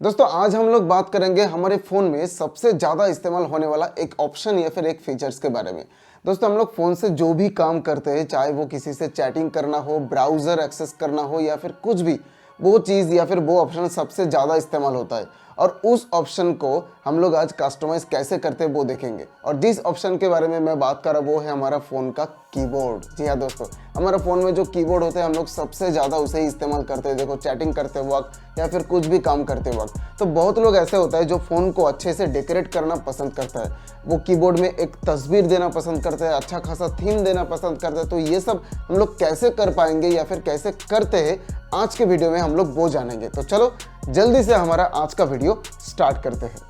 दोस्तों आज हम लोग बात करेंगे हमारे फ़ोन में सबसे ज़्यादा इस्तेमाल होने वाला एक ऑप्शन या फिर एक फीचर्स के बारे में। दोस्तों हम लोग फ़ोन से जो भी काम करते हैं, चाहे वो किसी से चैटिंग करना हो, ब्राउज़र एक्सेस करना हो या फिर कुछ भी, वो चीज़ या फिर वो ऑप्शन सबसे ज़्यादा इस्तेमाल होता है। और उस ऑप्शन को हम लोग आज कस्टमाइज़ कैसे करते हैं वो देखेंगे। और जिस ऑप्शन के बारे में मैं बात कर रहा हूँ वो है हमारा फ़ोन का कीबोर्ड। जी हाँ दोस्तों, हमारा फ़ोन में जो कीबोर्ड होता है हम लोग सबसे ज़्यादा उसे ही इस्तेमाल करते हैं। देखो, चैटिंग करते वक्त या फिर कुछ भी काम करते वक्त। तो बहुत लोग ऐसे होता है जो फ़ोन को अच्छे से डेकोरेट करना पसंद करता है, वो कीबोर्ड में एक तस्वीर देना पसंद करता है, अच्छा खासा थीम देना पसंद करता है। तो ये सब हम लोग कैसे कर पाएंगे या फिर कैसे करते हैं, आज के वीडियो में हम लोग वो जानेंगे। तो चलो जल्दी से हमारा आज का वीडियो स्टार्ट करते हैं।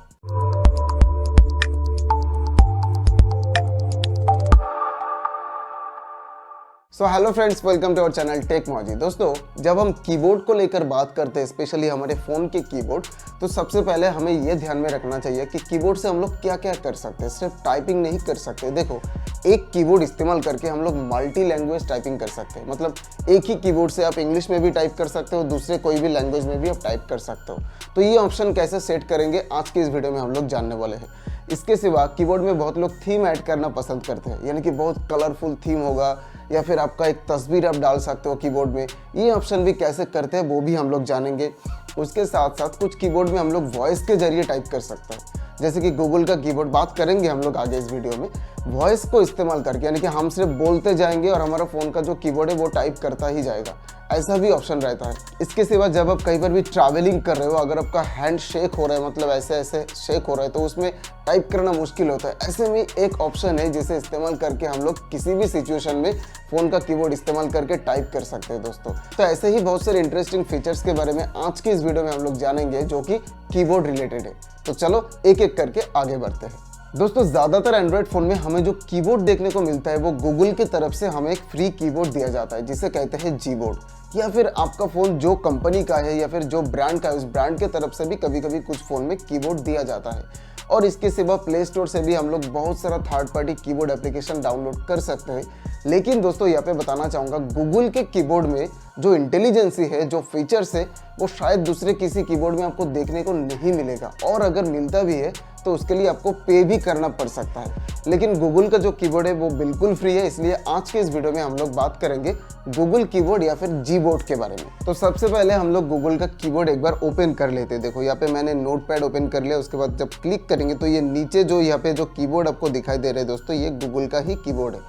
So hello friends, welcome to our channel tech Mauji. दोस्तों जब हम कीबोर्ड को लेकर बात करते हैं, स्पेशली हमारे फ़ोन के कीबोर्ड, तो सबसे पहले हमें ये ध्यान में रखना चाहिए कि कीबोर्ड से हम लोग क्या क्या कर सकते हैं। सिर्फ टाइपिंग नहीं कर सकते। देखो, एक कीबोर्ड इस्तेमाल करके हम लोग मल्टी लैंग्वेज टाइपिंग कर सकते हैं। मतलब एक ही कीबोर्ड से आप इंग्लिश में भी टाइप कर सकते हो, दूसरे कोई भी लैंग्वेज में भी आप टाइप कर सकते हो। तो ये ऑप्शन कैसे सेट करेंगे आज की इस वीडियो में हम लोग जानने वाले हैं। इसके सिवा कीबोर्ड में बहुत लोग थीम ऐड करना पसंद करते हैं, यानी कि बहुत कलरफुल थीम होगा या फिर आपका एक तस्वीर आप डाल सकते हो कीबोर्ड में। ये ऑप्शन भी कैसे करते हैं वो भी हम लोग जानेंगे। उसके साथ साथ कुछ कीबोर्ड में हम लोग वॉइस के जरिए टाइप कर सकते हैं, जैसे कि गूगल का कीबोर्ड बात करेंगे हम लोग आगे इस वीडियो में। वॉइस को इस्तेमाल करके, यानी कि हम सिर्फ बोलते जाएंगे और हमारा फ़ोन का जो कीबोर्ड है वो टाइप करता ही जाएगा, ऐसा भी ऑप्शन रहता है। इसके सिवा जब आप कहीं पर भी ट्रैवलिंग कर रहे हो, अगर आपका हैंड शेक हो रहा है, मतलब ऐसे ऐसे शेक हो रहा है, तो उसमें टाइप करना मुश्किल होता है। ऐसे में एक ऑप्शन है जिसे इस्तेमाल करके हम लोग किसी भी सिचुएशन में फ़ोन का कीबोर्ड इस्तेमाल करके टाइप कर सकते हैं दोस्तों। तो ऐसे ही बहुत सारे इंटरेस्टिंग फीचर्स के बारे में आज की इस वीडियो में हम लोग जानेंगे जो कि कीबोर्ड रिलेटेड है। तो चलो एक एक करके आगे बढ़ते हैं। दोस्तों ज़्यादातर एंड्रॉयड फ़ोन में हमें जो कीबोर्ड देखने को मिलता है वो गूगल की तरफ से हमें एक फ्री कीबोर्ड दिया जाता है, जिसे कहते हैं जी बोर्ड। या फिर आपका फ़ोन जो कंपनी का है या फिर जो ब्रांड का है, उस ब्रांड के तरफ से भी कभी कभी कुछ फ़ोन में कीबोर्ड दिया जाता है। और इसके सिवा प्ले स्टोर से भी हम लोग बहुत सारा third party keyboard application download कर सकते हैं। लेकिन दोस्तों यहाँ पे बताना चाहूँगा, गूगल के कीबोर्ड में जो इंटेलिजेंसी है, जो फीचर्स है, वो शायद दूसरे किसी कीबोर्ड में आपको देखने को नहीं मिलेगा। और अगर मिलता भी है तो उसके लिए आपको पे भी करना पड़ सकता है। लेकिन गूगल का जो कीबोर्ड है वो बिल्कुल फ्री है। इसलिए आज के इस वीडियो में हम लोग बात करेंगे गूगल कीबोर्ड या फिर जी बोर्ड के बारे में। तो सबसे पहले हम लोग गूगल का कीबोर्ड एक बार ओपन कर लेते हैं। देखो यहाँ पे मैंने नोटपैड ओपन कर लिया। उसके बाद जब क्लिक करेंगे तो ये नीचे जो यहाँ पे जो कीबोर्ड आपको दिखाई दे रहे हैं दोस्तों, ये गूगल का ही कीबोर्ड है।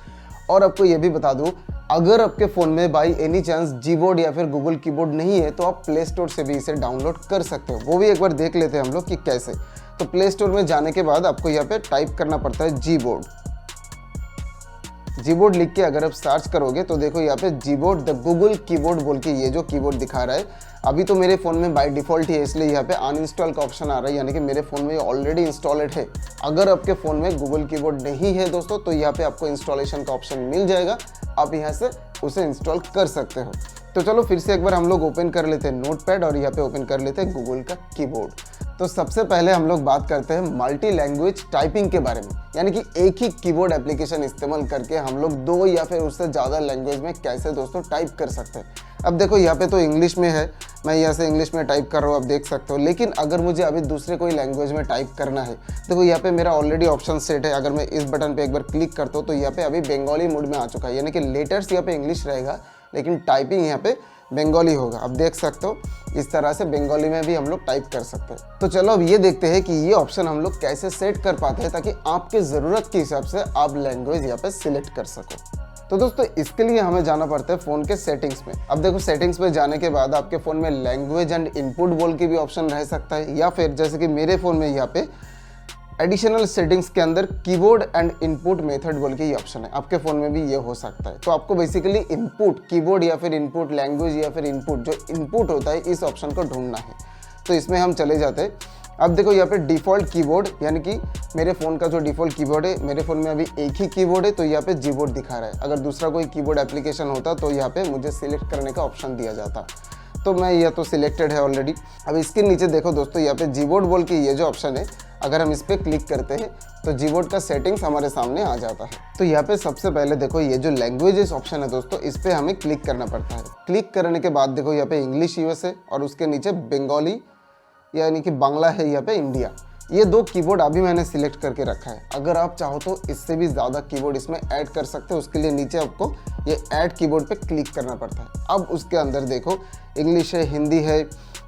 और आपको ये भी बता दूं, अगर आपके फ़ोन में by any chance Gboard या फिर गूगल कीबोर्ड नहीं है तो आप प्ले स्टोर से भी इसे डाउनलोड कर सकते हो। वो भी एक बार देख लेते हैं हम लोग कि कैसे। तो प्ले स्टोर में जाने के बाद आपको यहाँ पे टाइप करना पड़ता है जी बोर्ड। जी बोर्ड लिख के अगर आप सर्च करोगे तो देखो यहाँ पे जी बोर्ड द गूगल कीबोर्ड बोल के ये जो कीबोर्ड दिखा रहा है। अभी तो मेरे फ़ोन में बाय डिफ़ॉल्ट ही है, इसलिए यहाँ पे अनइंस्टॉल का ऑप्शन आ रहा है, यानी कि मेरे फ़ोन में ऑलरेडी इंस्टॉलेड है। अगर आपके फ़ोन में गूगल कीबोर्ड नहीं है दोस्तों, तो यहाँ पे आपको इंस्टॉलेशन का ऑप्शन मिल जाएगा, आप यहाँ से उसे इंस्टॉल कर सकते हो। तो चलो फिर से एक बार हम लोग ओपन कर लेते हैं नोटपैड और यहाँ पे ओपन कर लेते हैं गूगल का कीबोर्ड। तो सबसे पहले हम लोग बात करते हैं मल्टी लैंग्वेज टाइपिंग के बारे में, यानी कि एक ही कीबोर्ड एप्लीकेशन इस्तेमाल करके हम लोग दो या फिर उससे ज़्यादा लैंग्वेज में कैसे दोस्तों टाइप कर सकते हैं। अब देखो यहाँ पे तो इंग्लिश में है, मैं यहाँ से इंग्लिश में टाइप कर रहा हूँ, आप देख सकते हो। लेकिन अगर मुझे अभी दूसरे कोई लैंग्वेज में टाइप करना है, देखो यहाँ पे मेरा ऑलरेडी ऑप्शन सेट है। अगर मैं इस बटन पे एक बार क्लिक करता हूँ तो यहाँ पे अभी बंगाली मोड में आ चुका है, यानी कि लेटर्स यहाँ पे इंग्लिश रहेगा लेकिन टाइपिंग यहाँ पे बंगाली होगा। अब देख सकते हो इस तरह से बंगाली में भी हम लोग टाइप कर सकते हैं। तो चलो अब ये देखते हैं कि ये ऑप्शन हम लोग कैसे सेट कर पाते हैं ताकि आपके ज़रूरत के हिसाब से आप लैंग्वेज यहाँ पे सिलेक्ट कर सको। तो दोस्तों इसके लिए हमें जाना पड़ता है फ़ोन के सेटिंग्स में। अब देखो सेटिंग्स में जाने के बाद आपके फ़ोन में लैंग्वेज एंड इनपुट बोल के भी ऑप्शन रह सकता है, या फिर जैसे कि मेरे फ़ोन में यहाँ पे एडिशनल सेटिंग्स के अंदर कीबोर्ड एंड इनपुट मेथड बोल के ये ऑप्शन है। आपके फ़ोन में भी ये हो सकता है। तो आपको बेसिकली इनपुट कीबोर्ड या फिर इनपुट लैंग्वेज या फिर इनपुट जो इनपुट होता है, इस ऑप्शन को ढूंढना है। तो इसमें हम चले जाते हैं। अब देखो यहाँ पे डिफ़ॉल्ट कीबोर्ड, यानी कि मेरे फ़ोन का जो डिफ़ॉल्ट कीबोर्ड है, मेरे फ़ोन में अभी एक ही कीबोर्ड है तो यहाँ पे जी बोर्ड दिखा रहा है। अगर दूसरा कोई कीबोर्ड एप्लीकेशन होता तो यहाँ पे मुझे सिलेक्ट करने का ऑप्शन दिया जाता। तो मैं यह तो सिलेक्टेड है ऑलरेडी। अब इसके नीचे देखो दोस्तों, यहाँ पे जी बोर्ड बोल के ये जो ऑप्शन है, अगर हम इस पर क्लिक करते हैं तो जी बोर्ड का सेटिंग्स हमारे सामने आ जाता है। तो यहाँ पे सबसे पहले देखो ये जो लैंग्वेजेस ऑप्शन है दोस्तों, इस पर हमें क्लिक करना पड़ता है। क्लिक करने के बाद देखो यहाँ पे इंग्लिश यूएस है और उसके नीचे बंगाली यानी कि बांग्ला है यहाँ पे इंडिया। ये 2 कीबोर्ड अभी मैंने सिलेक्ट करके रखा है। अगर आप चाहो तो इससे भी ज़्यादा कीबोर्ड इसमें ऐड कर सकते हो। उसके लिए नीचे आपको ये ऐड कीबोर्ड पे क्लिक करना पड़ता है। अब उसके अंदर देखो इंग्लिश है, हिंदी है,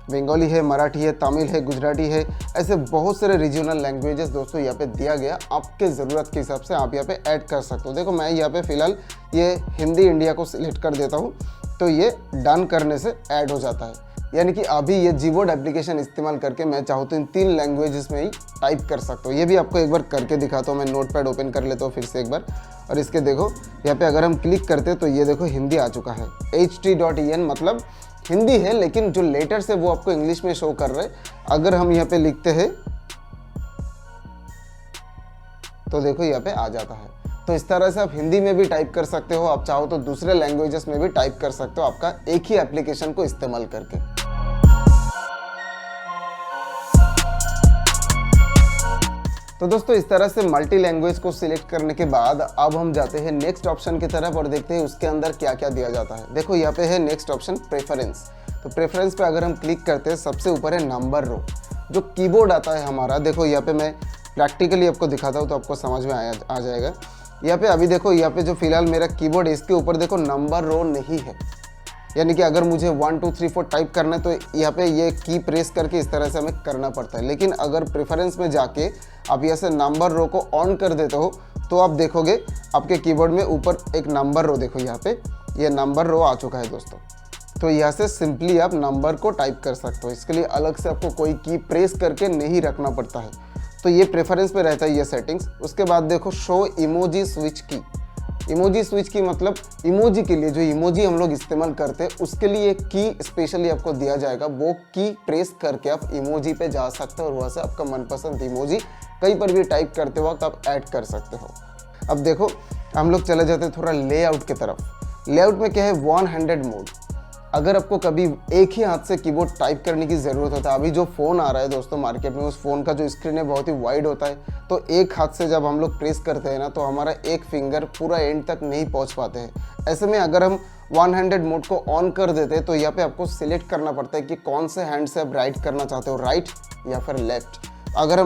बंगाली है, मराठी है, तमिल है, गुजराती है, ऐसे बहुत सारे रीजनल लैंग्वेजेस दोस्तों यहाँ पे दिया गया। आपके ज़रूरत के हिसाब से आप यहाँ पे ऐड कर सकते हो। देखो मैं यहाँ पे फ़िलहाल ये हिंदी इंडिया को सिलेक्ट कर देता हूँ, तो ये डन करने से ऐड हो जाता है। यानी कि अभी ये जीबोर्ड एप्लीकेशन इस्तेमाल करके मैं चाहूँ तो इन 3 लैंग्वेजेस में ही टाइप कर सकता हूँ। ये भी आपको एक बार करके दिखाता हूँ। मैं नोटपैड ओपन कर लेता हूँ फिर से एक बार, और इसके देखो यहाँ पे अगर हम क्लिक करते तो ये देखो हिंदी आ चुका है। ht.en मतलब हिंदी है, लेकिन जो लेटर्स है वो आपको इंग्लिश में शो कर रहे हैं। अगर हम यहाँ पे लिखते हैं तो देखो यहाँ पे आ जाता है। तो इस तरह से आप हिंदी में भी टाइप कर सकते हो, आप चाहो तो दूसरे लैंग्वेजेस में भी टाइप कर सकते हो आपका एक ही एप्लीकेशन को इस्तेमाल करके। तो दोस्तों इस तरह से मल्टी लैंग्वेज को सिलेक्ट करने के बाद अब हम जाते हैं नेक्स्ट ऑप्शन की तरफ और देखते हैं उसके अंदर क्या क्या दिया जाता है। देखो यहाँ पे है नेक्स्ट ऑप्शन प्रेफरेंस। तो प्रेफरेंस पे अगर हम क्लिक करते हैं सबसे ऊपर है नंबर रो। जो कीबोर्ड आता है हमारा, देखो यहाँ पे मैं प्रैक्टिकली आपको दिखाता हूँ तो आपको समझ में आ जाएगा। यहाँ पे अभी देखो यहाँ पे जो फिलहाल मेरा कीबोर्ड है इसके ऊपर देखो नंबर रो नहीं है। यानी कि अगर मुझे 1 2 3 4 टाइप करना है तो यहाँ पे ये की प्रेस करके इस तरह से हमें करना पड़ता है। लेकिन अगर प्रेफरेंस में जाके आप यहाँ से नंबर रो को ऑन कर देते हो तो आप देखोगे आपके कीबोर्ड में ऊपर एक नंबर रो, देखो यहाँ पे ये नंबर रो आ चुका है दोस्तों। तो यहाँ से सिंपली आप नंबर को टाइप कर सकते हो। इसके लिए अलग से आपको कोई की प्रेस करके नहीं रखना पड़ता है। तो ये प्रेफरेंस पे रहता है ये सेटिंग्स। उसके बाद देखो शो इमोजी स्विच की। इमोजी स्विच की मतलब इमोजी के लिए जो इमोजी हम लोग इस्तेमाल करते हैं उसके लिए एक की स्पेशली आपको दिया जाएगा। वो की प्रेस करके आप इमोजी पे जा सकते हो और वहाँ से आपका मनपसंद इमोजी कहीं पर भी टाइप करते वक्त आप ऐड कर सकते हो। अब देखो हम लोग चले जाते हैं थोड़ा लेआउट की तरफ। लेआउट में क्या है, 1 हैंडेड मोड। अगर आपको कभी एक ही हाथ से कीबोर्ड टाइप करने की ज़रूरत होता है, अभी जो फ़ोन आ रहा है दोस्तों मार्केट में, उस फ़ोन का जो स्क्रीन है बहुत ही वाइड होता है, तो एक हाथ से जब हम लोग प्रेस करते हैं ना तो हमारा एक फिंगर पूरा एंड तक नहीं पहुंच पाते हैं। ऐसे में अगर हम 1 हैंडेड मोड को ऑन कर देते हैं तो यहाँ पे आपको सिलेक्ट करना पड़ता है कि कौन से हैंड से आप राइट करना चाहते हो, राइट या फिर लेफ्ट। अगर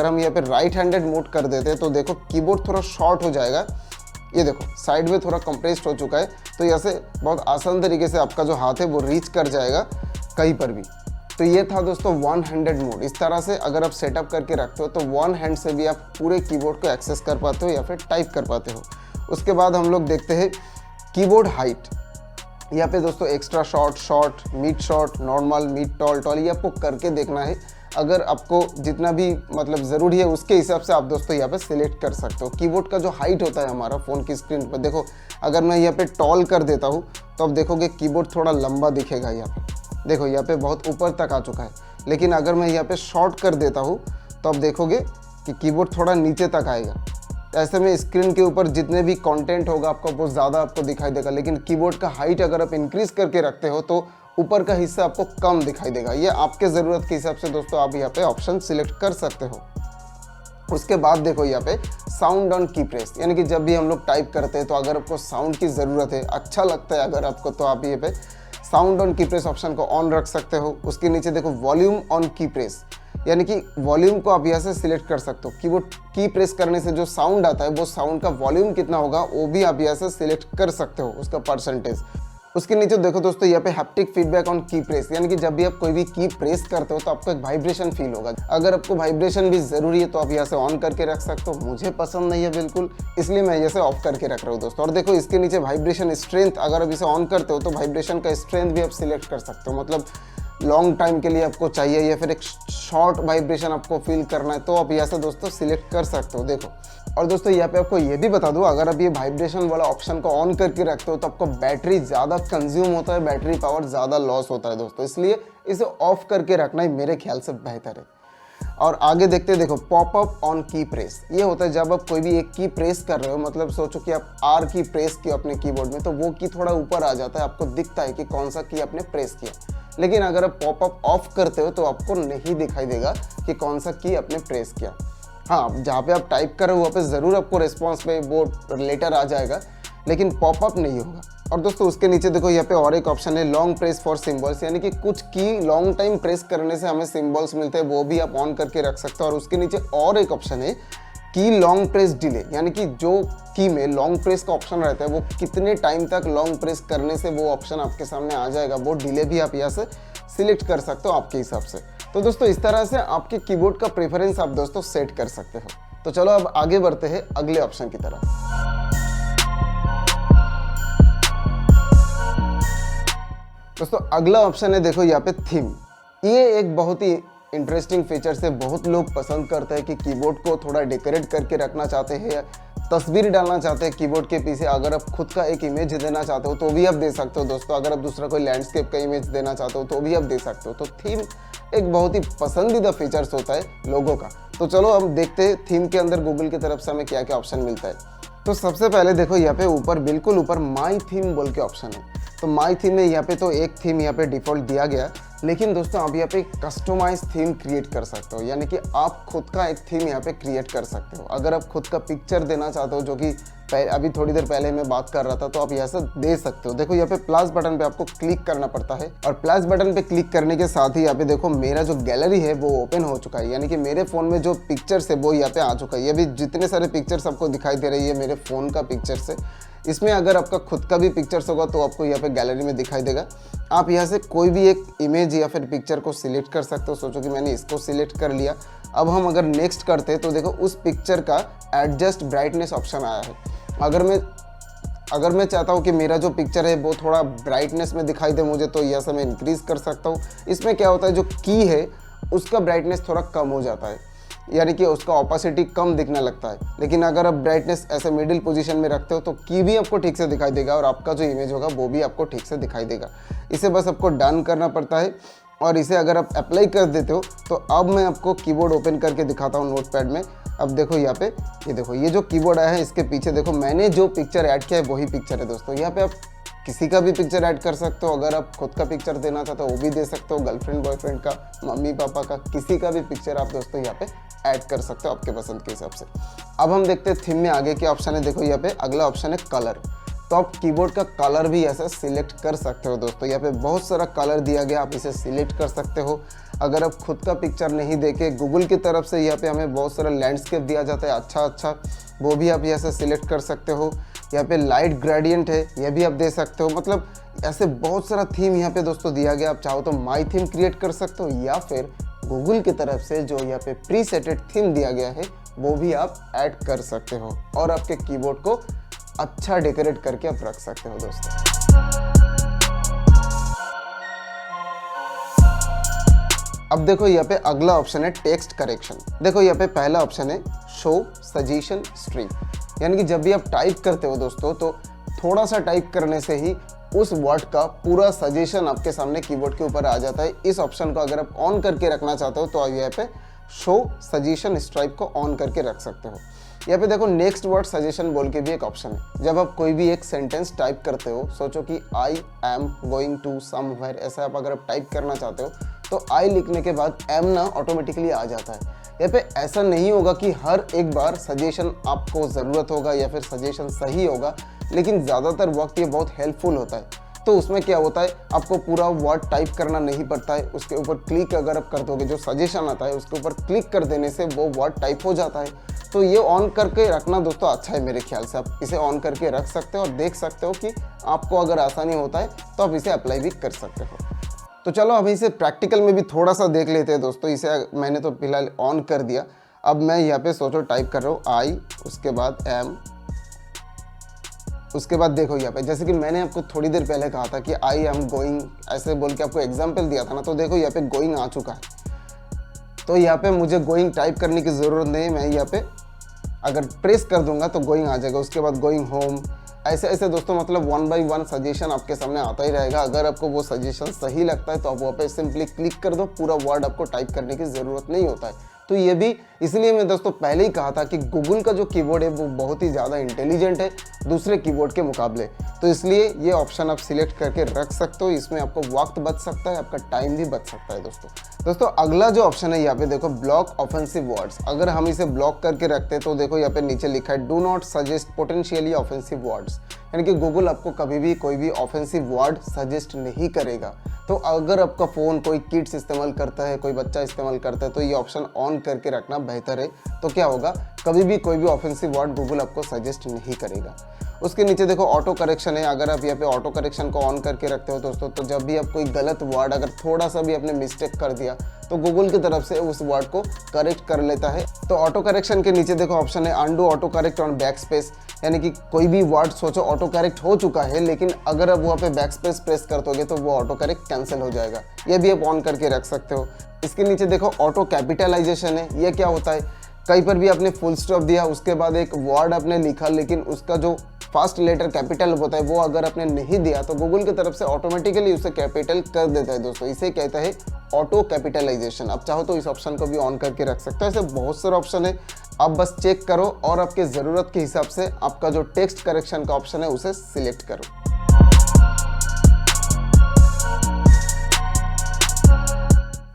हम यहाँ पे राइट हैंडेड मोड कर देते हैं तो देखो कीबोर्ड थोड़ा शॉर्ट हो जाएगा। ये देखो साइड में थोड़ा कंप्रेस्ड हो चुका है, तो यहाँ से बहुत आसान तरीके से आपका जो हाथ है वो रीच कर जाएगा कहीं पर भी। तो ये था दोस्तों 1 हैंडेड मोड। इस तरह से अगर आप सेटअप करके रखते हो तो 1 हैंड से भी आप पूरे कीबोर्ड को एक्सेस कर पाते हो या फिर टाइप कर पाते हो। उसके बाद हम लोग देखते हैं कीबोर्ड हाइट। यहाँ पे दोस्तों extra short, mid short, normal, mid tall, ये आपको करके देखना है। अगर आपको जितना भी मतलब ज़रूरी है उसके हिसाब से आप दोस्तों यहाँ पे सिलेक्ट कर सकते हो। कीबोर्ड का जो हाइट होता है हमारा फ़ोन की स्क्रीन पर, देखो अगर मैं यहाँ पे टॉल कर देता हूँ तो अब देखोगे कीबोर्ड थोड़ा लंबा दिखेगा। यहाँ पे देखो यहाँ पे बहुत ऊपर तक आ चुका है। लेकिन अगर मैं यहाँ पे शॉर्ट कर देता हूँ तो अब देखोगे कि कीबोर्ड थोड़ा नीचे तक आएगा। ऐसे में स्क्रीन के ऊपर जितने भी कंटेंट होगा आपको बहुत ज़्यादा आपको दिखाई देगा। लेकिन कीबोर्ड का हाइट अगर आप इंक्रीज़ करके रखते हो तो ऊपर का हिस्सा आपको कम दिखाई देगा। ये आपके ज़रूरत के हिसाब से दोस्तों आप यहाँ पे ऑप्शन सिलेक्ट कर सकते हो। उसके बाद देखो यहाँ पे साउंड ऑन की प्रेस, यानी कि जब भी हम लोग टाइप करते हैं तो अगर आपको साउंड की ज़रूरत है, अच्छा लगता है अगर आपको, तो आप ये पे साउंड ऑन की प्रेस ऑप्शन को ऑन रख सकते हो। उसके नीचे देखो वॉल्यूम ऑन की प्रेस, यानी कि वॉल्यूम को आप यहाँ से सिलेक्ट कर सकते हो। कीबोर्ड की प्रेस करने से जो साउंड आता है वो साउंड का वॉल्यूम कितना होगा वो भी आप यहाँ से सिलेक्ट कर सकते हो, उसका परसेंटेज। उसके नीचे देखो दोस्तों यहाँ पे हैप्टिक फीडबैक ऑन की प्रेस, यानी कि जब भी आप कोई भी की प्रेस करते हो तो आपको एक वाइब्रेशन फील होगा। अगर आपको वाइब्रेशन भी ज़रूरी है तो आप यहाँ से ऑन करके रख सकते हो। मुझे पसंद नहीं है बिल्कुल, इसलिए मैं यहाँ से ऑफ करके रख रहा हूँ दोस्तों। और देखो इसके नीचे वाइब्रेशन स्ट्रेंथ, अगर आप इसे ऑन करते हो तो वाइब्रेशन का स्ट्रेंथ भी आप सिलेक्ट कर सकते हो। मतलब लॉन्ग टाइम के लिए आपको चाहिए या फिर एक शॉर्ट वाइब्रेशन आपको फील करना है तो आप यहाँ से दोस्तों सिलेक्ट कर सकते हो। देखो और दोस्तों यहाँ पे आपको ये भी बता दूं, अगर आप ये वाइब्रेशन वाला ऑप्शन को ऑन करके रखते हो तो आपको बैटरी ज़्यादा कंज्यूम होता है, बैटरी पावर ज़्यादा लॉस होता है दोस्तों। इसलिए इसे ऑफ करके रखना ही मेरे ख्याल से बेहतर है। और आगे देखते हैं, देखो पॉपअप ऑन की प्रेस। ये होता है जब आप कोई भी एक की प्रेस कर रहे हो, मतलब सोचो कि आप आर की प्रेस की अपने कीबोर्ड में, तो वो की थोड़ा ऊपर आ जाता है, आपको दिखता है कि कौन सा की आपने प्रेस किया। लेकिन अगर आप पॉपअप ऑफ करते हो तो आपको नहीं दिखाई देगा कि कौन सा की आपने प्रेस किया। हाँ, जहाँ पे आप टाइप कर रहे हो वहाँ पे ज़रूर आपको रिस्पॉन्स पे वो लेटर आ जाएगा, लेकिन पॉपअप नहीं होगा। और दोस्तों उसके नीचे देखो यहाँ पे और एक ऑप्शन है लॉन्ग प्रेस फॉर सिंबल्स, यानी कि कुछ की लॉन्ग टाइम प्रेस करने से हमें सिंबल्स मिलते हैं, वो भी आप ऑन करके रख सकते हो। और उसके नीचे और एक ऑप्शन है की लॉन्ग प्रेस डिले, यानी कि जो की में लॉन्ग प्रेस का ऑप्शन रहता है वो कितने टाइम तक लॉन्ग प्रेस करने से वो ऑप्शन आपके सामने आ जाएगा, वो डिले भी आप यहाँ से सिलेक्ट कर सकते हो आपके हिसाब से। तो दोस्तों इस तरह से आपके कीबोर्ड का प्रेफरेंस आप दोस्तों सेट कर सकते हो। तो चलो अब आगे बढ़ते हैं अगले ऑप्शन की तरफ। दोस्तों अगला ऑप्शन है देखो यहाँ पे थीम। ये एक बहुत ही इंटरेस्टिंग फीचर है, बहुत लोग पसंद करते हैं कि कीबोर्ड को थोड़ा डेकोरेट करके रखना चाहते हैं या तस्वीर डालना चाहते हैं कीबोर्ड के पीछे। अगर आप खुद का एक इमेज देना चाहते हो तो भी आप दे सकते हो दोस्तों। अगर आप दूसरा कोई लैंडस्केप का इमेज देना चाहते हो तो भी आप दे सकते हो। तो थीम एक बहुत ही पसंदीदा फीचर्स होता है लोगों का। तो चलो हम देखते हैं थीम के अंदर गूगल की तरफ से हमें क्या क्या ऑप्शन मिलता है। तो सबसे पहले देखो यहाँ पे ऊपर बिल्कुल ऊपर माई थीम बोल के ऑप्शन है। तो माई थीम में यहाँ पे तो एक थीम यहाँ पे डिफॉल्ट दिया गया, लेकिन दोस्तों आप यहाँ पे कस्टमाइज थीम क्रिएट कर सकते हो, यानी कि आप खुद का एक थीम यहाँ पे क्रिएट कर सकते हो। अगर आप खुद का पिक्चर देना चाहते हो, जो कि अभी थोड़ी देर पहले मैं बात कर रहा था, तो आप यहाँ से दे सकते हो। देखो यहाँ पे प्लस बटन पे आपको क्लिक करना पड़ता है और प्लस बटन पे क्लिक करने के साथ ही यहाँ पे देखो मेरा जो गैलरी है वो ओपन हो चुका है, यानी कि मेरे फोन में जो पिक्चर्स है वो यहाँ पे आ चुका है। ये भी जितने सारे पिक्चर्स आपको दिखाई दे रही है मेरे फोन का पिक्चर्स है। इसमें अगर आपका खुद का भी पिक्चर्स होगा तो आपको यहाँ पे गैलरी में दिखाई देगा। आप यहाँ से कोई भी एक इमेज या फिर पिक्चर को सिलेक्ट कर सकते हो। सोचो कि मैंने इसको सिलेक्ट कर लिया। अब हम अगर नेक्स्ट करते हैं तो देखो उस पिक्चर का एडजस्ट ब्राइटनेस ऑप्शन आया है। अगर मैं चाहता हूँ कि मेरा जो पिक्चर है वो थोड़ा ब्राइटनेस में दिखाई दे मुझे, तो यहाँ से मैं इंक्रीज कर सकता हूँ। इसमें क्या होता है, जो की है उसका ब्राइटनेस थोड़ा कम हो जाता है, यानी कि उसका ऑपोसिटी कम दिखने लगता है। लेकिन अगर आप ब्राइटनेस ऐसे मिडिल पोजीशन में रखते हो तो की भी आपको ठीक से दिखाई देगा और आपका जो इमेज होगा वो भी आपको ठीक से दिखाई देगा। इसे बस आपको डन करना पड़ता है और इसे अगर आप अप्लाई कर देते हो तो अब मैं आपको कीबोर्ड ओपन करके दिखाता हूँ नोटपैड में। अब देखो यहाँ पे ये देखो ये जो कीबोर्ड आया है इसके पीछे देखो मैंने जो पिक्चर ऐड किया है वही पिक्चर है दोस्तों। यहाँ पे आप किसी का भी पिक्चर ऐड कर सकते हो। अगर आप खुद का पिक्चर देना चाहते हो वो भी दे सकते हो, गर्लफ्रेंड बॉयफ्रेंड का, मम्मी पापा का, किसी का भी पिक्चर आप दोस्तों यहाँ पे ऐड कर सकते हो आपके पसंद के हिसाब से। अब हम देखते हैं थीम में आगे क्या ऑप्शन है। देखो यहाँ पे अगला ऑप्शन है कलर। तो आप कीबोर्ड का कलर भी ऐसा सिलेक्ट कर सकते हो दोस्तों। यहाँ पे बहुत सारा कलर दिया गया, आप इसे सिलेक्ट कर सकते हो। अगर आप खुद का पिक्चर नहीं देके गूगल की तरफ से यहाँ पे हमें बहुत सारा लैंडस्केप दिया जाता है अच्छा, वो भी आप यहाँ से सिलेक्ट कर सकते हो। यहाँ पे लाइट ग्रेडियंट है, यह भी आप दे सकते हो। मतलब ऐसे बहुत सारा थीम यहाँ पे दोस्तों दिया गया। आप चाहो तो माई थीम क्रिएट कर सकते हो या फिर गूगल की तरफ से जो यहाँ पे प्री सेटेड थीम दिया गया है वो भी आप ऐड कर सकते हो और आपके कीबोर्ड को अच्छा डेकोरेट करके आप रख सकते हो दोस्तों। अब देखो यहाँ पे अगला ऑप्शन है टेक्स्ट करेक्शन। देखो यहाँ पे पहला ऑप्शन है शो सजेशन स्ट्रिंग, यानी कि जब भी आप टाइप करते हो दोस्तों तो थोड़ा सा टाइप करने से ही उस वर्ड का पूरा सजेशन आपके सामने कीबोर्ड के ऊपर आ जाता है। इस ऑप्शन को अगर आप ऑन करके रखना चाहते हो तो आप यहाँ पे शो सजेशन स्ट्राइप को ऑन करके रख सकते हो। यहाँ पे देखो नेक्स्ट वर्ड सजेशन बोल के भी एक ऑप्शन है। जब आप कोई भी एक सेंटेंस टाइप करते हो, सोचो कि I am going to somewhere, ऐसा आप अगर आप टाइप करना चाहते हो तो आई लिखने के बाद एम ना ऑटोमेटिकली आ जाता है। यहाँ पे ऐसा नहीं होगा कि हर एक बार सजेशन आपको ज़रूरत होगा या फिर सजेशन सही होगा, लेकिन ज़्यादातर वक्त ये बहुत हेल्पफुल होता है। तो उसमें क्या होता है, आपको पूरा वर्ड टाइप करना नहीं पड़ता है। उसके ऊपर क्लिक अगर आप कर दोगे, जो सजेशन आता है उसके ऊपर क्लिक कर देने से वो वर्ड टाइप हो जाता है। तो ये ऑन करके रखना दोस्तों अच्छा है मेरे ख्याल से। आप इसे ऑन करके रख सकते हो और देख सकते हो कि आपको अगर आसानी होता है तो आप इसे अप्लाई भी कर सकते हो। तो चलो अब इसे प्रैक्टिकल में भी थोड़ा सा देख लेते हैं दोस्तों। इसे मैंने तो फिलहाल ऑन कर दिया। अब मैं यहाँ पे सोचो टाइप कर रहा हूँ आई, उसके बाद एम, उसके बाद देखो यहाँ पे जैसे कि मैंने आपको थोड़ी देर पहले कहा था कि आई एम गोइंग, ऐसे बोल के आपको एग्जाम्पल दिया था ना। तो देखो यहाँ पे गोइंग आ चुका है। तो यहाँ पे मुझे गोइंग टाइप करने की ज़रूरत नहीं। मैं यहाँ पे अगर प्रेस कर दूंगा तो गोइंग आ जाएगा। उसके बाद गोइंग होम, ऐसे ऐसे दोस्तों मतलब 1 बाय 1 सजेशन आपके सामने आता ही रहेगा। अगर आपको वो सजेशन सही लगता है तो आप वहाँ पे सिंपली क्लिक कर दो, पूरा वर्ड आपको टाइप करने की ज़रूरत नहीं होता है। तो ये भी इसलिए मैं दोस्तों पहले ही कहा था कि गूगल का जो कीबोर्ड है वो बहुत ही ज़्यादा इंटेलिजेंट है दूसरे कीबोर्ड के मुकाबले। तो इसलिए ये ऑप्शन आप सिलेक्ट करके रख सकते हो। इसमें आपको वक्त बच सकता है, आपका टाइम भी बच सकता है दोस्तों। अगला जो ऑप्शन है यहाँ पे देखो ब्लॉक ऑफेंसिव वर्ड्स। अगर हम इसे ब्लॉक करके रखते हैं तो देखो यहाँ पे नीचे लिखा है do not suggest potentially offensive words, यानी कि गूगल आपको कभी भी कोई भी ऑफेंसिव वर्ड सजेस्ट नहीं करेगा। तो अगर आपका फ़ोन कोई किड्स इस्तेमाल करता है, कोई बच्चा इस्तेमाल करता है, तो ये ऑप्शन ऑन करके रखना बेहतर है। तो क्या होगा, कभी भी कोई भी ऑफेंसिव वर्ड गूगल आपको सजेस्ट नहीं करेगा। उसके नीचे देखो ऑटो करेक्शन है। अगर आप यहाँ पे ऑटो करेक्शन को ऑन करके रखते हो दोस्तों, तो जब भी आप कोई गलत वर्ड अगर थोड़ा सा भी आपने मिस्टेक कर दिया तो गूगल की तरफ से उस वर्ड को करेक्ट कर लेता है। तो ऑटो करेक्शन के नीचे देखो ऑप्शन है undo auto correct on back space, यानी कि कोई भी वर्ड सोचो ऑटो करेक्ट हो चुका है, लेकिन अगर आप वहाँ पे बैक स्पेस प्रेस कर दोगे तो वो ऑटो करेक्ट कैंसिल हो जाएगा। ये भी आप ऑन करके रख सकते हो। इसके नीचे देखो ऑटो कैपिटलाइजेशन है। ये क्या होता है, कहीं पर भी आपने फुल स्टॉप दिया, उसके बाद एक वर्ड आपने लिखा, लेकिन उसका जो फर्स्ट लेटर कैपिटल होता है वो अगर आपने नहीं दिया तो गूगल की तरफ से ऑटोमेटिकली उसे कैपिटल कर देता है दोस्तों। इसे कहता है ऑटो कैपिटलाइजेशन। आप चाहो तो इस ऑप्शन को भी ऑन करके रख सकते हो। ऐसे बहुत सारे ऑप्शन है, आप बस चेक करो और आपके ज़रूरत के हिसाब से आपका जो टेक्स्ट करेक्शन का ऑप्शन है उसे सिलेक्ट करो।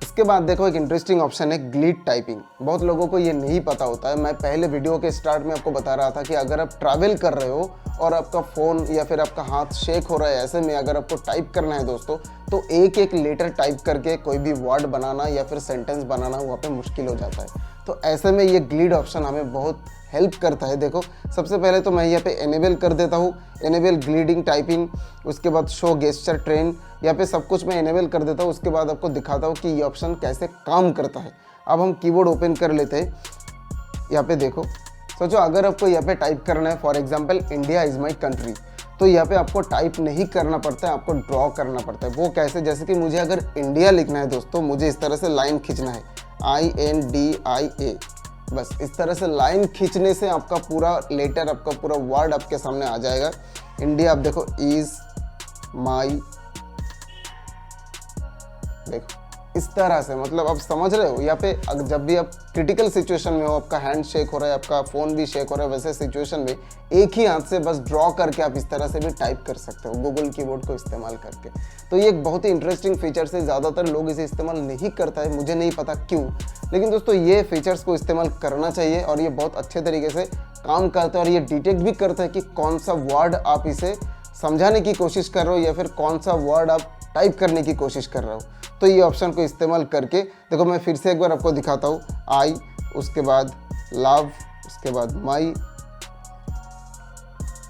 इसके बाद देखो एक इंटरेस्टिंग ऑप्शन है ग्लिड टाइपिंग। बहुत लोगों को ये नहीं पता होता है। मैं पहले वीडियो के स्टार्ट में आपको बता रहा था कि अगर आप ट्रैवल कर रहे हो और आपका फ़ोन या फिर आपका हाथ शेक हो रहा है, ऐसे में अगर आपको टाइप करना है दोस्तों, तो एक एक लेटर टाइप करके कोई भी वर्ड बनाना या फिर सेंटेंस बनाना वहाँ पे मुश्किल हो जाता है। तो ऐसे में ये ग्लिड ऑप्शन हमें बहुत हेल्प करता है। देखो सबसे पहले तो मैं यहाँ पे एनेबल कर देता हूँ, एनेबल ग्लिडिंग टाइपिंग। उसके बाद शो गेस्चर ट्रेन, यहाँ पे सब कुछ मैं एनेबल कर देता हूँ। उसके बाद आपको दिखाता हूँ कि ये ऑप्शन कैसे काम करता है। अब हम कीबोर्ड ओपन कर लेते हैं। यहाँ पे देखो, सोचो अगर आपको यहाँ पे टाइप करना है, for example India is my country, तो यहाँ पे आपको टाइप नहीं करना पड़ता है, आपको ड्रॉ करना पड़ता है। वो कैसे, जैसे कि मुझे अगर इंडिया लिखना है दोस्तों, मुझे इस तरह से लाइन खींचना है, INDIA, बस इस तरह से लाइन खींचने से आपका पूरा लेटर, आपका पूरा वर्ड आपके सामने आ जाएगा। इंडिया, आप देखो इज माई, देखो इस तरह से, मतलब आप समझ रहे हो। यहाँ पे जब भी आप क्रिटिकल सिचुएशन में हो, आपका हैंड शेक हो रहा है, आपका फ़ोन भी शेक हो रहा है, वैसे सिचुएशन में एक ही हाथ से बस ड्रॉ करके आप इस तरह से भी टाइप कर सकते हो गूगल कीबोर्ड को इस्तेमाल करके। तो ये एक बहुत ही इंटरेस्टिंग फीचर्स है। ज़्यादातर लोग इसे इस्तेमाल नहीं करता है, मुझे नहीं पता क्यों, लेकिन दोस्तों ये फीचर्स को इस्तेमाल करना चाहिए और ये बहुत अच्छे तरीके से काम करता है। और ये डिटेक्ट भी करता है कि कौन सा वर्ड आप इसे समझाने की कोशिश कर रहे हो या फिर कौन सा वर्ड आप टाइप करने की कोशिश कर रहे हो। तो ये ऑप्शन को इस्तेमाल करके देखो, मैं फिर से एक बार आपको दिखाता हूँ। आई, उसके बाद लव, उसके बाद my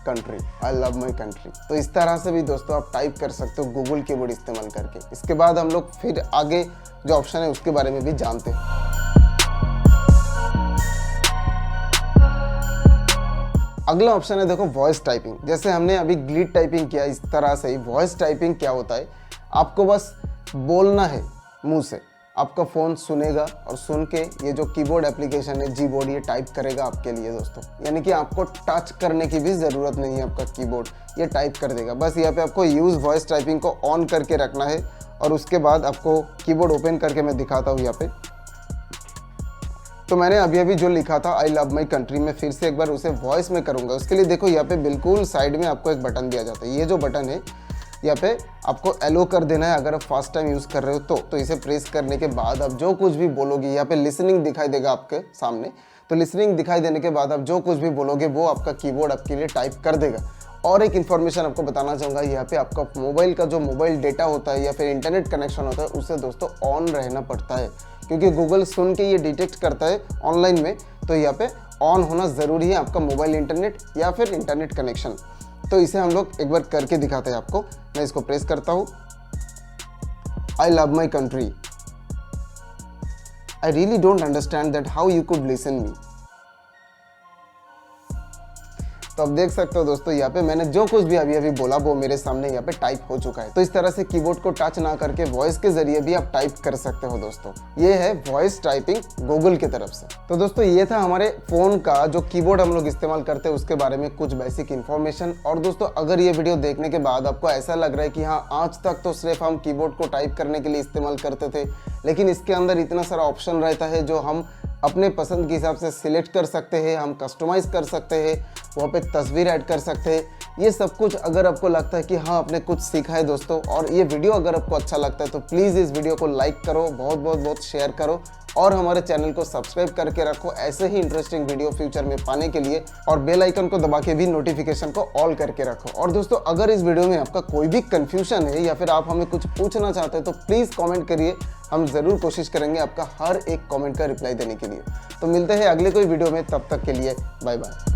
country, I love my country. तो इस तरह से भी दोस्तों आप टाइप कर सकते हो गूगल कीबोर्ड इस्तेमाल करके। इसके बाद हम लोग फिर आगे जो ऑप्शन है उसके बारे में भी जानते हैं। अगला ऑप्शन है देखो वॉइस टाइपिंग। जैसे हमने अभी ग्लिड टाइपिंग किया, इस तरह से ही वॉइस टाइपिंग क्या होता है, आपको बस बोलना है मुंह से, आपका फ़ोन सुनेगा और सुन के ये जो कीबोर्ड एप्लीकेशन है जीबोर्ड, ये टाइप करेगा आपके लिए दोस्तों। यानी कि आपको टच करने की भी ज़रूरत नहीं है, आपका कीबोर्ड ये टाइप कर देगा। बस यहाँ पे आपको यूज़ वॉइस टाइपिंग को ऑन करके रखना है और उसके बाद आपको कीबोर्ड ओपन करके मैं दिखाता हूँ यहाँ पे। तो मैंने अभी जो लिखा था आई लव माई कंट्री, मैं फिर से एक बार उसे वॉइस में करूँगा। उसके लिए देखो यहाँ पे बिल्कुल साइड में आपको एक बटन दिया जाता है। ये जो बटन है यहाँ पे आपको एलो कर देना है अगर आप फर्स्ट टाइम यूज़ कर रहे हो तो इसे प्रेस करने के बाद आप जो कुछ भी बोलोगे, यहाँ पे लिसनिंग दिखाई देगा आपके सामने। तो लिसनिंग दिखाई देने के बाद आप जो कुछ भी बोलोगे वो आपका कीबोर्ड आपके लिए टाइप कर देगा। और एक इन्फॉर्मेशन आपको बताना चाहूँगा, यहाँ पे आपका मोबाइल का जो मोबाइल डेटा होता है या फिर इंटरनेट कनेक्शन होता है उसे दोस्तों ऑन रहना पड़ता है, क्योंकि गूगल सुन के ये डिटेक्ट करता है ऑनलाइन में। तो यहाँ पे ऑन होना ज़रूरी है आपका मोबाइल इंटरनेट या फिर इंटरनेट कनेक्शन। तो इसे हम लोग एक बार करके दिखाते हैं आपको। मैं इसको प्रेस करता हूँ, I love my country, I really don't understand that how you could listen me. तो आप देख सकते हो दोस्तों, यहाँ पे मैंने जो कुछ भी अभी बोला वो मेरे सामने यहाँ पे टाइप हो चुका है। तो इस तरह से कीबोर्ड को टच ना करके वॉइस के जरिए भी आप टाइप कर सकते हो दोस्तों। ये है वॉइस टाइपिंग गूगल की तरफ से। तो दोस्तों ये था हमारे फ़ोन का जो कीबोर्ड हम लोग इस्तेमाल करते हैं उसके बारे में कुछ बेसिक इन्फॉर्मेशन। और दोस्तों अगर ये वीडियो देखने के बाद आपको ऐसा लग रहा है कि हाँ, आज तक तो सिर्फ हम कीबोर्ड को टाइप करने के लिए इस्तेमाल करते थे, लेकिन इसके अंदर इतना सारा ऑप्शन रहता है जो हम अपने पसंद के हिसाब से सिलेक्ट कर सकते हैं, हम कस्टमाइज़ कर सकते हैं, वहाँ पे तस्वीर ऐड कर सकते हैं। ये सब कुछ अगर आपको लगता है कि हाँ आपने कुछ सीखा है दोस्तों, और ये वीडियो अगर आपको अच्छा लगता है तो प्लीज़ इस वीडियो को लाइक करो, बहुत शेयर करो और हमारे चैनल को सब्सक्राइब करके रखो ऐसे ही इंटरेस्टिंग वीडियो फ्यूचर में पाने के लिए, और बेल आइकन को दबा के भी नोटिफिकेशन को ऑल करके रखो। और दोस्तों अगर इस वीडियो में आपका कोई भी कंफ्यूजन है या फिर आप हमें कुछ पूछना चाहते हैं तो प्लीज़ कमेंट करिए, हम ज़रूर कोशिश करेंगे आपका हर एक कमेंट का रिप्लाई देने के लिए। तो मिलते हैं अगले कोई वीडियो में, तब तक के लिए बाय बाय।